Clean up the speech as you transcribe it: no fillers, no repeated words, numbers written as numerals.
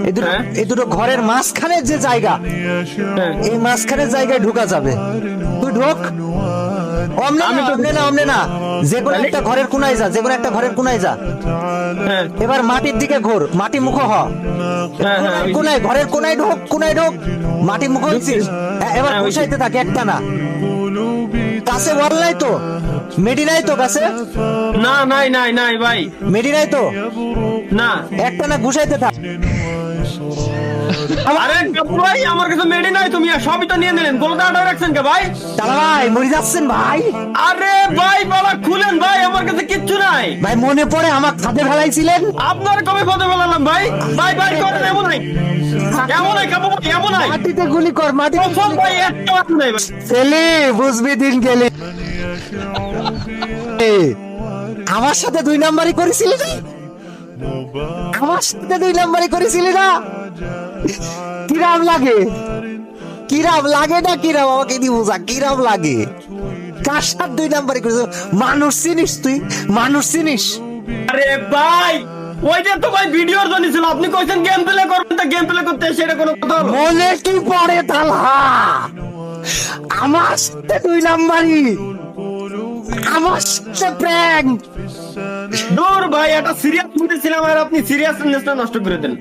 এই দুটো ঘরের মাঝখানের যে জায়গা, এই মাঝখানের জায়গায় ঢোকা যাবে। তুই ঢোক। অমনে না, যে কোনো একটা ঘরের কোনায় যা, যে কোনো একটা ঘরের কোনায় যা। এবার মাটির দিকে ঘোর, মাটি মুখ হ। কোনায়, ঘরের কোনায় ঢোক, কোনায় ঢোক, মাটি মুখ হয়েছিস। এবার বসাইতে থাকে একটা না। কাছে ওয়াল নাই তো? মেডি নাই তো কাছে? না, নাই ভাই, মেডি নাই তো? না। একটা না ঘুষাইতে থাক। আরে কাপু ভাই, আমার কাছে মেডি নাই, তুমি সবই তো নিয়ে নিলেন, গলাটা আটকে রাখছেন কে ভাই? তালা ভাই মরে যাচ্ছেন ভাই। আরে ভাই বাবা খুলেন ভাই, আমার কাছে কিচ্ছু নাই ভাই। মনে পড়ে আমার খাদে ফেলাইছিলেন। আপনার কবে পথে বলালাম ভাই? ভাই করেন, এমন নাই, এমন নাই কাপু ভাই, এমন নাই। মাটিতে গুলি কর, মাটিতে কসম ভাই, একটা কথা নাই ভাই। ছেলে বুঝবি দিন গেলে। আমার সাথে 2 নাম্বারই করেছিলি না? আমার সাথে 2 নাম্বারই করেছিলি না? কিরাম লাগে? কিরাম লাগে না? কিরাম আমাকে দি বুঝা, কিরাম লাগে? কার সাথে 2 নাম্বারই করেছিস? মানুষ চিনিস তুই? মানুষ চিনিস? আরে ভাই, ওইটা তো ভাই ভিডিওর জন্য ছিল, আপনি কইছেন গেম প্লে করবেন, তা গেম প্লে করতে সেটা কোনো কথা হলো? মনে কি পড়ে তালহা? আমার সাথে 2 নাম্বারই, আমার সাথে প্র্যাঙ্ক। দূর ভাই, একটা সিরিয়াস মুডে ছিলাম আর আপনি সিরিয়াসনেসটা নষ্ট করে দেন।